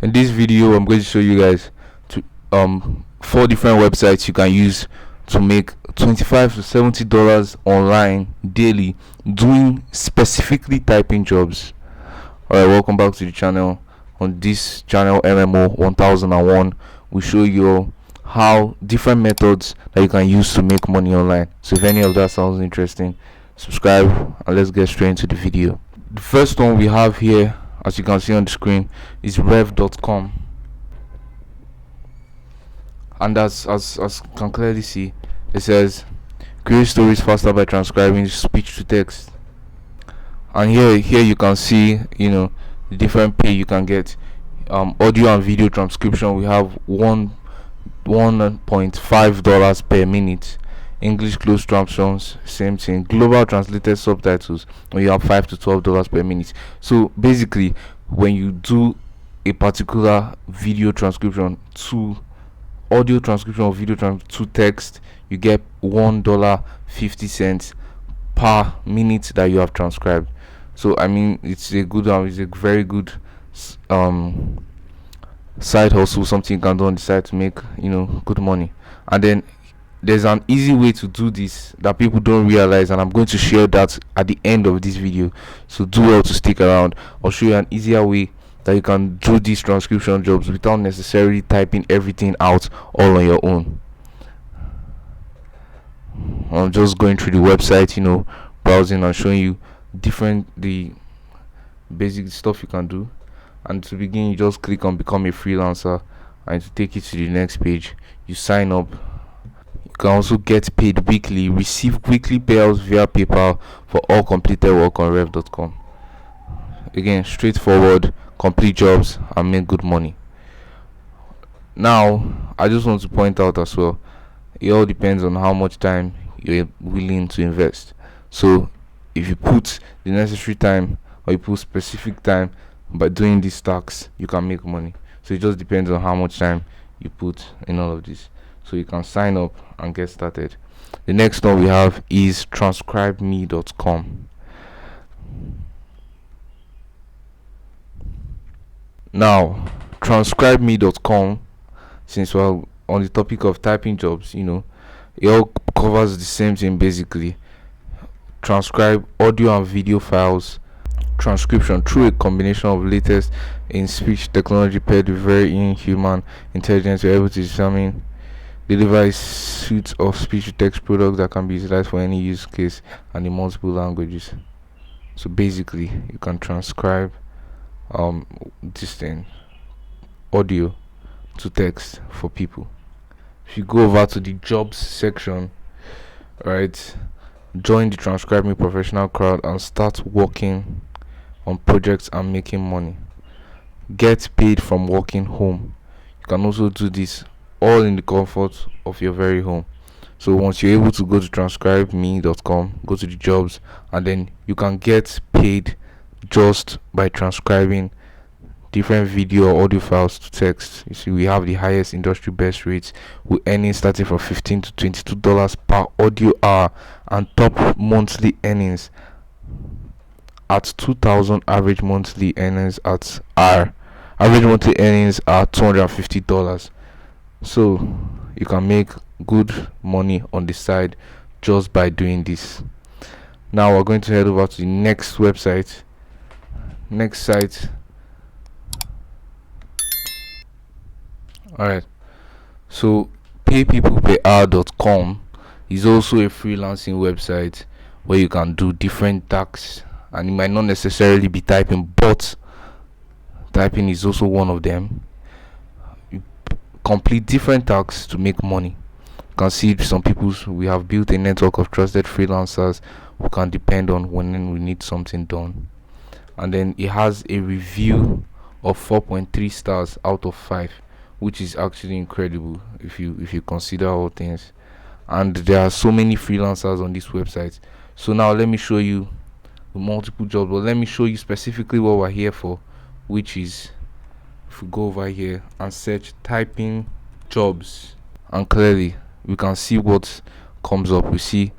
In this video, I'm going to show you guys to 4 different websites you can use to make $25 to $70 online daily doing specifically typing jobs. Alright, welcome back to the channel. On this channel, MMO 1001, we show you how different methods that you can use to make money online. So if any of that sounds interesting, subscribe and let's get straight into the video. The first one we have here, as you can see on the screen, is rev.com, and as you can clearly see, it says create stories faster by transcribing speech to text. And here you can see the different pay you can get. Audio and video transcription, we have $1.5 per minute. English closed captions, same thing. Global translated subtitles, when you have $5 to $12 per minute. So basically, when you do a particular video transcription to audio transcription or video to text, you get $1.50 per minute that you have transcribed. So I mean, it's a very good side hustle, something you can do on the side to make good money. And then there's an easy way to do this that people don't realize, and I'm going to share that at the end of this video, so do well to stick around. I'll show you an easier way that you can do these transcription jobs without necessarily typing everything out all on your own. I'm just going through the website, browsing and showing you the basic stuff you can do. And to begin, you just click on become a freelancer, and to take you to the next page, you sign up. You can also get paid weekly, receive weekly payouts via PayPal for all completed work on rev.com. Again, straightforward, complete jobs and make good money. Now, I just want to point out as well, it all depends on how much time you're willing to invest. So if you put the necessary time, or you put specific time by doing these tasks, you can make money. So it just depends on how much time you put in all of this. So you can sign up and get started. The next one we have is transcribeme.com. Now, transcribeme.com, since we're on the topic of typing jobs, it all covers the same thing basically. Transcribe audio and video files, transcription through a combination of latest in speech technology paired with very human intelligence. You're able to deliver a suite of speech to text products that can be utilized for any use case and in multiple languages. So basically, you can transcribe this thing, audio to text, for people. If you go over to the jobs section, right, join the Transcribe Me professional crowd and start working on projects and making money. Get paid from working home. You can also do this all in the comfort of your very home. So once you're able to go to transcribeme.com, go to the jobs, and then you can get paid just by transcribing different video or audio files to text. You see, we have the highest industry best rates, with earnings starting from $15 to $22 per audio hour, and top monthly earnings at 2,000. Average monthly earnings are $250. So you can make good money on the side just by doing this. Now we're going to head over to the next site. Alright, so paypeopleperhour.com is also a freelancing website where you can do different tasks, and it might not necessarily be typing, but typing is also one of them. You complete different tasks to make money. You can see we have built a network of trusted freelancers who can depend on when we need something done. And then it has a review of 4.3 stars out of 5, which is actually incredible if you consider all things. And there are so many freelancers on this website. So now let me show you the multiple jobs, but let me show you specifically what we're here for, which is, if we go over here and search typing jobs, and clearly we can see what comes up. We see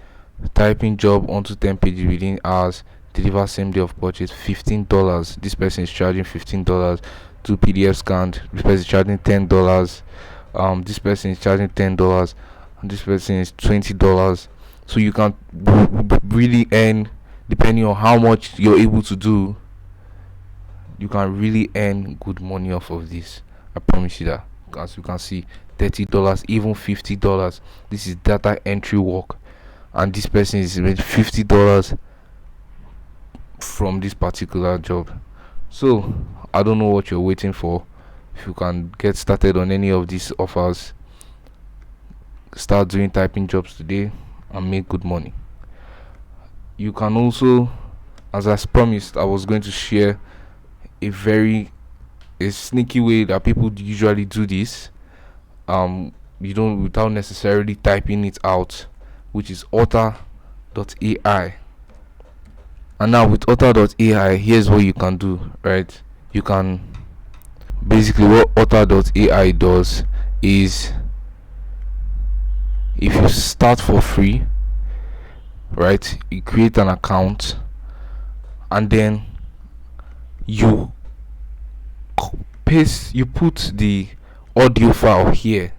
typing job onto 10 pages within hours, deliver same day of purchase, $15. This person is charging $15. two PDF scanned. This person is charging $10. This person is charging $10, and this person is $20. So you can really earn, depending on how much you're able to do. You can really earn good money off of this. I promise you that. As you can see, $30, even $50. This is data entry work, and this person is made $50 from this particular job. So I don't know what you're waiting for. If you can get started on any of these offers, start doing typing jobs today and make good money. You can also, as I promised, I was going to share a sneaky way that people usually do this. You don't, without necessarily typing it out, which is Otter.ai. And now with Otter.ai, here's what you can do, right? You can basically, what Otter.ai does is, if you start for free, right, you create an account, and then you put the audio file here.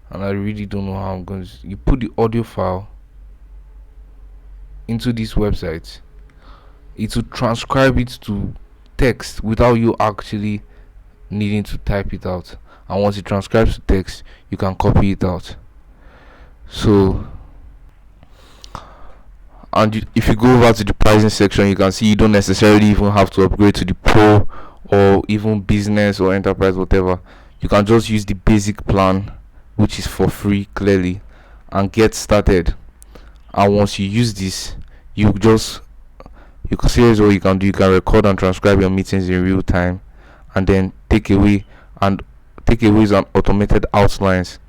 And I really don't know how I'm going to. You put the audio file into this website. It will transcribe it to text without you actually needing to type it out. And once it transcribes to text, you can copy it out. So, and if you go over to the pricing section, you can see you don't necessarily even have to upgrade to the pro or even business or enterprise, whatever. You can just use the basic plan, which is for free, clearly, and get started. And once you use this, you can see what you can do. You can record and transcribe your meetings in real time, and then takeaways and automated outlines,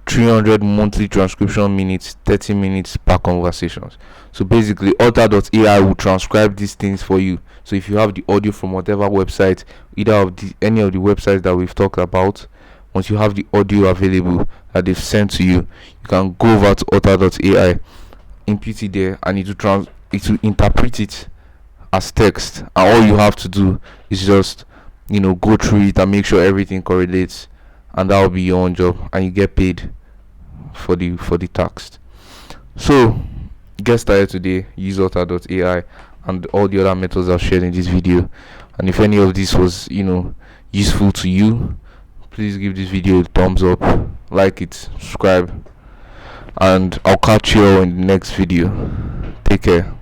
300 monthly transcription minutes, 30 minutes per conversations. So basically, Otter.ai will transcribe these things for you. So if you have the audio from whatever website, either of any of the websites that we've talked about, once you have the audio available that they've sent to you, you can go over to Otter.ai, input it there, and it will interpret it as text. And all you have to do is just go through it and make sure everything correlates, and that will be your own job, and you get paid for the text. So get started today. Use Otter.ai and all the other methods I've shared in this video. And if any of this was useful to you, please give this video a thumbs up, like it, subscribe, and I'll catch you all in the next video. Take care.